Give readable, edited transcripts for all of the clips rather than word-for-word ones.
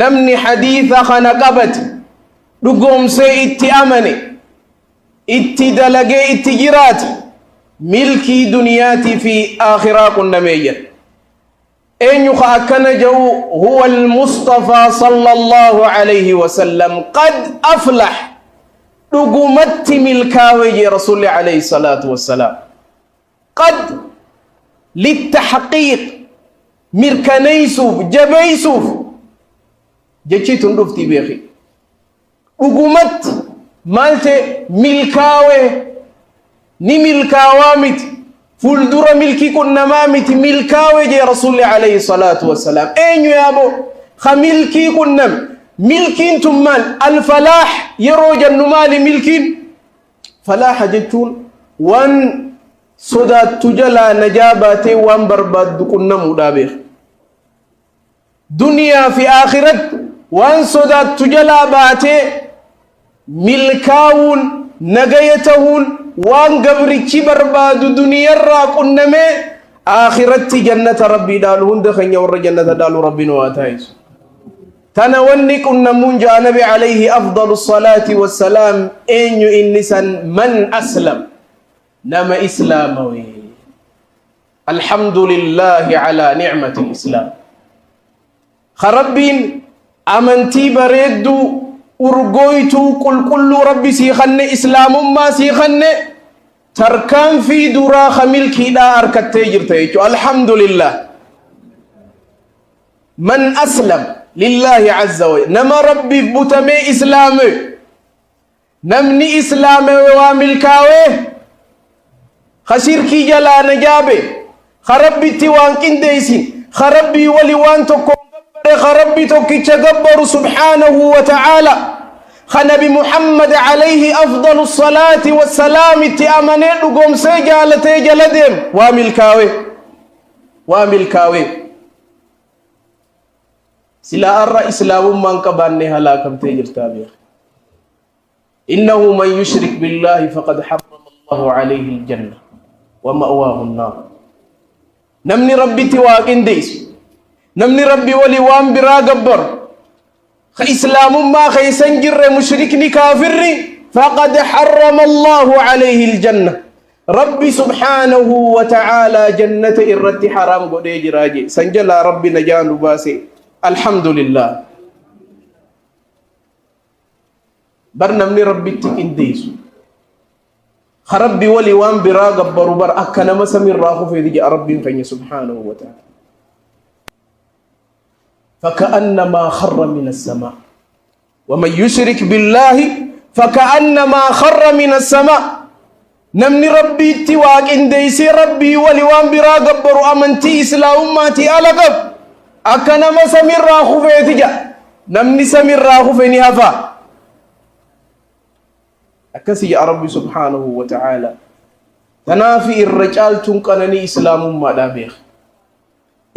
نمني حديث خنقبت لقوم سيئت أمني اتدلقي اتجراتي ملكي دنياتي في آخرة قنمية أن يخاكن جو هو المصطفى صلى الله عليه وسلم قد أفلح لقومت ملكاوي رسول عليه الصلاة والسلام قد للتحقيق مركنيسوف جبيسوف جيتشي تندفتي بيخي لقومت مالت ملكاوي ني ملكاوامت فولدر ملكي كنا مامت ملكاوي جي رسول عليه الصلاة والسلام أين يا أبو خملكي كنا ملكين تمال الفلاح يروج النمال ملكين فلاح جتون وان صدا تجلا نجاباتي وان برباد كنا مدابير دنيا في آخرت وان صدا تجلا باتي ملكاون نجايتهون وان قبرتي برباد دنيا راقنا ما آخرت جنة ربي دالهون دخن يور جنة دالو ربي نواتايس تنوني كنا منجا نبي عليه أفضل الصلاة والسلام إن إنسان من أسلم نما إسلاموي الحمد لله على نعمة الإسلام خربين أمنتي بريدو urgoytu qulqullu rabbi si khanne islamumma si khanne tarkan fi dura khamilki da arkatte jirta yecho alhamdulillah man aslam lillahi azza wa nama rabbi butame islame namni islame wa milkawe khashirki jala najabe kharabbi tiwan kindeysin kharabbi wali wan tokko خربي توكي تجبر سبحانه وتعالى خنبي محمد عليه أفضل الصلاة والسلام تأمني لقوم سيجال تيجالدهم وامل كاوي سلا أرى إسلام من كباني هلاكم تيجر تابير إنه من يشرك بالله فقد حرم الله عليه الجنة ومأواه النار نمني ربي تواقين ديس نمني ربي ولي وام برا قبر إسلام ما خيسن جر مشركني كافرني فقد حرم الله عليه الجنة ربي سبحانه وتعالى جنة إرت حرام قد يجراجي سنجل ربي نجان باسي الحمد لله برنمني ربي تكين ديسو خربي ولي وام برا قبر بر أكنا مسمي الراخو في ذي ربي فني سبحانه وتعالى فكأنما خر من السماء ومن يشرك بالله فكأنما خر من السماء نمني ربي تواق انديسي ربي ولوان برا قبر أمنتي إسلام ماتي ألقب أكنا ما سمير راخو فيتجا نمني سمير راخو فيني هفا أكسي يا ربي سبحانه وتعالى تنافي الرجال تنقنني إسلام ما دابيخ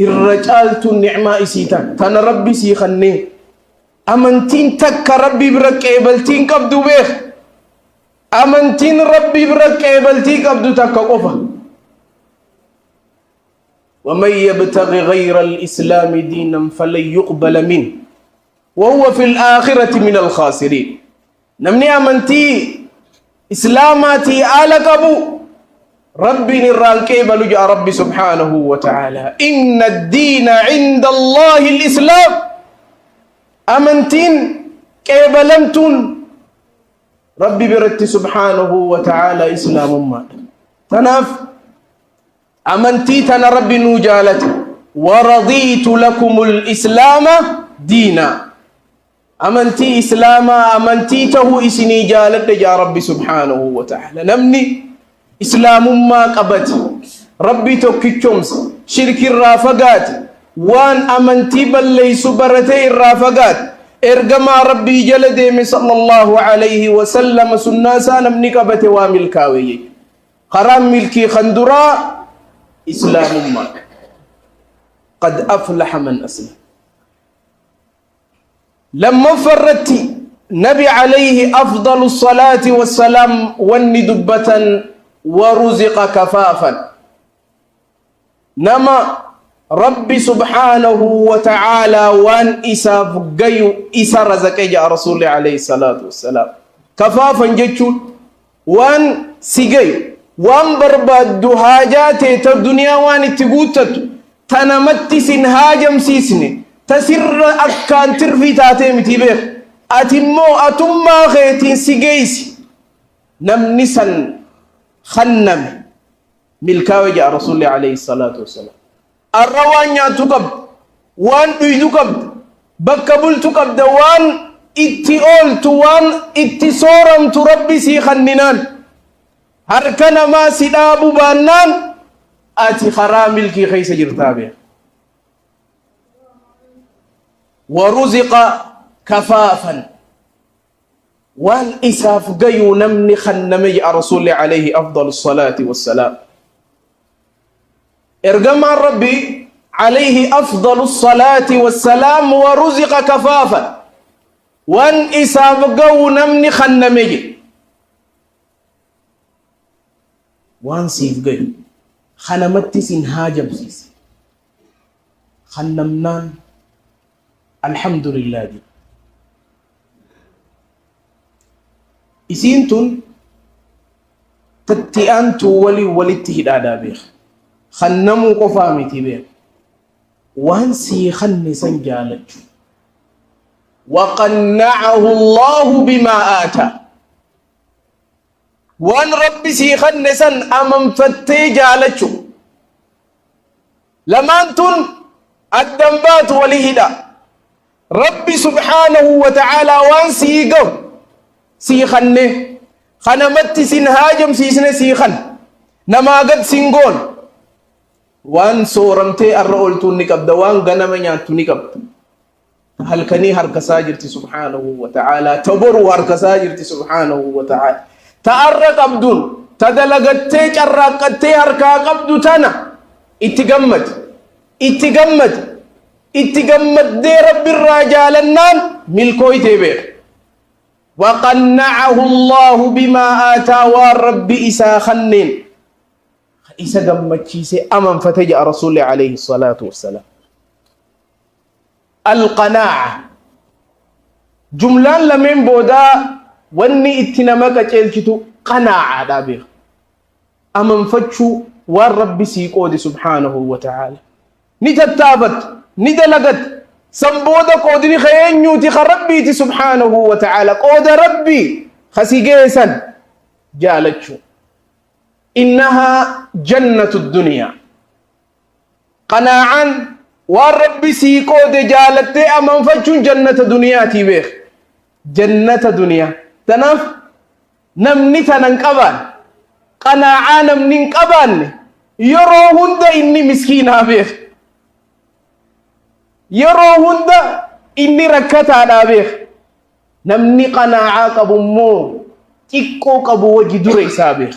الرجال النعمة إسيتا تنا ربي سيخني أمنتين تك ربي برك إبلتين كبدو بيخ أمنتين ربي برك إبلتين كبدو تك قفا ومن يبتغي غير الإسلام دينا فلن يقبل منه وهو في الآخرة من الخاسرين نمني أمنتي إسلاماتي آلك أبو ربي نرال كيبلو جاء ربي سبحانه وتعالى إن الدين عند الله الإسلام أمنتين كيبلمتون ربي برت سبحانه وتعالى إسلام ما تناف أمنتي تنا ربي نوجالت ورضيت لكم الإسلام دينا أمنتي إسلاما أمنتي تهو إسني جالت جاء ربي سبحانه وتعالى نمني إسلام ما قبت ربي توكيكمس شرك الرافقات وان أمنتي بل ليس برتي الرافقات إرقما ربي جلدي صلى الله عليه وسلم سناسا نمني قبت وامل كاوي قرام ملكي خندرا إسلام ما قد أفلح من أسلم لما فرت نبي عليه أفضل الصلاة والسلام وندبة ورزق كفافا نما ربي سبحانه وتعالى وان إسا فقيو إسا رزقي جاء رسول الله عليه الصلاة والسلام كفافا جتشون وان سيقي وان برباد هاجات الدنيا وان اتقوتت تنمت سنهاجم سيسني تسر أكان ترفي تاتيم تبير أتمو أتما خيتين سيقيس نمنسا خنم ملكاوي جاء رسول الله عليه الصلاة والسلام الروانيا تقب وان تقب بكبل تقب دوان اتئول توان اتسورم تربي سي خننان هركنا ما سدابو بانان آتي خرامل كي خيس جرتابه ورزق كفافا وان إساف قيو نمني خنمي رسول عليه أفضل الصلاة والسلام ارقم ربي عليه أفضل الصلاة والسلام ورزق كفافا وان إساف قيو نمني خنمي وان سيف قيو خنمتي سنهاجم سيسي خنمنان الحمد لله دي إسينتون تتيانتو ولي تهدادا بيخ خنمو قفامتي بيخ وانسي خني سنجالج وقنعه الله بما آتا وان ربي سي خني سن أمم فتي جالج لمانتون الدنبات وليهدا ربي سبحانه وتعالى وانسي قو سيخنه خنمت سنهاجم سيسنه سيخن نما قد سنقول وان سورمتي الرؤول تونيكب دوان غنمنيا تونيكب هل كني هركساجرتي سبحانه وتعالى تبرو هركساجرتي سبحانه وتعالى تأرق عبدون تدلغتي جرقتي هركا قبدو تانا اتقمد دي رب الرجال النان ملكوي تبير وقنعه الله بما آتا والرب إسا خنين إسا قمتشيسي أمن فتجأ رسول الله عليه الصلاة والسلام القناعة جملان لمن بودا واني اتنمك جلجتو قناعة دابير أمن فتشو والرب سيقود سبحانه وتعالى نتتابت ندلقت سنبودا قودني خينيوتي خربيتي سبحانه وتعالى قود ربي خسيقيسا جالتشو إنها جنة الدنيا قناعا والربي سيقود جالتي أمن فتشو جنة دنيا تبيخ جنة دنيا تنف نمني تننقبان قناعا نمني انقبان يروهن دا إني مسكينها بيخ يرو هند إني ركتا دابيخ نمني قناعا قبو مو تيكو قبو وجي دوري سابيخ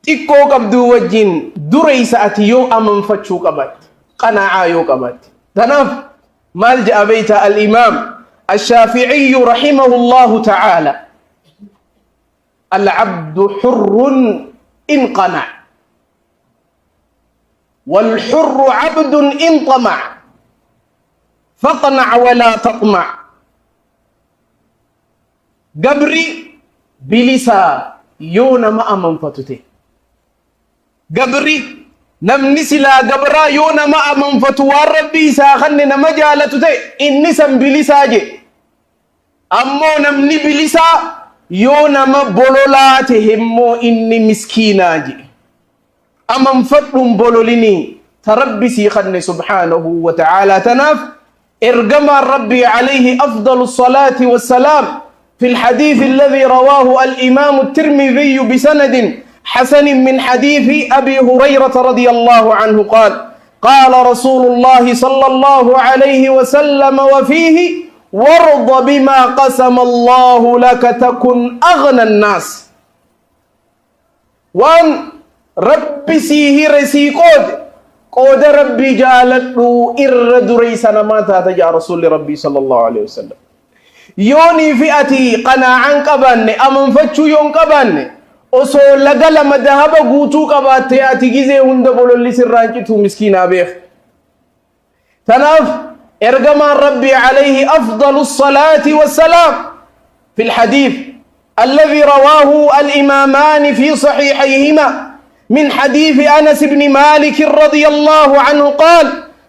تيكو قبدو وجين دوري ساتي يو أمن فتشو قبات قناعا يو قبات تنف مالجأ بيت الإمام الشافعي رحمه الله تعالى العبد حر إن قنع والحر عبد إن طمع فاقنع ولا تطمع قبري بلسا يونا ما أمن فتته قبري نمني سلا قبرا يونا ما أمن فتوار ربي ساخننا مجالته إنسا بلسا جي أمو نمني بلسا يونا ما بولولاتهم إني مسكينا جي أمن فتهم بولوليني تربي سيخن سبحانه وتعالى تناف ارقم ربي عليه أفضل الصلاة والسلام في الحديث الذي رواه الإمام الترمذي بسند حسن من حديث أبي هريرة رضي الله عنه قال قال رسول الله صلى الله عليه وسلم وفيه وارض بما قسم الله لك تكن أغنى الناس وان ربي سيهر سيقود قود ربي جالتو إرد ريسنا ما تاتجا رسول ربي صلى الله عليه وسلم يوني فئتي قناعا قباني أمن فتشو يون قباني osoo laga lama dahaba guutuu qabaatte ati gizee hunda bololli sirraan citu miskiinaa beek. Tanaaf ergamaan rabbii alayhi afdalu salaati wassalaam fi الحديث الذي رواه الإمامان في صحيحيهما من حديث أنس بن مالك رضي الله عنه قال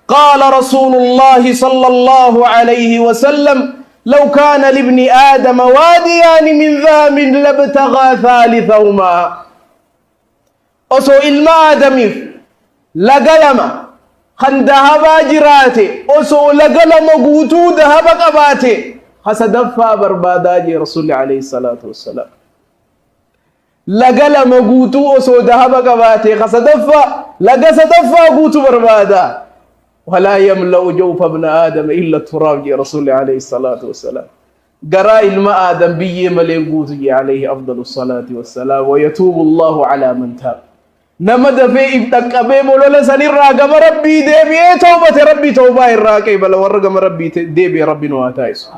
قال رسول الله صلى الله عليه وسلم لو كان لابن آدم واديان من ذهب لابتغى ثالثهما. أسو إلما آدمي لقلم خن ذهبا جراته أسو لقلم قوتو ذهب قباته خسدفا بربادا جي رسول عليه الصلاة والسلام. لقلم قوتو أسو ذهب قباته خسدفا لقسدفا قوتو بربادا ولا يملأ جوف ابن آدم إلا التراب جي رسول عليه الصلاة والسلام. قراء الماء آدم بي مليقوت جي عليه أفضل الصلاة والسلام ويتوب الله على من تاب. نمد في ابتك أبيم ولولا سنير راقم ربي ديبي توبة ربي توبة الراقي بل ورقم ربي ديبي ربي نواتايس.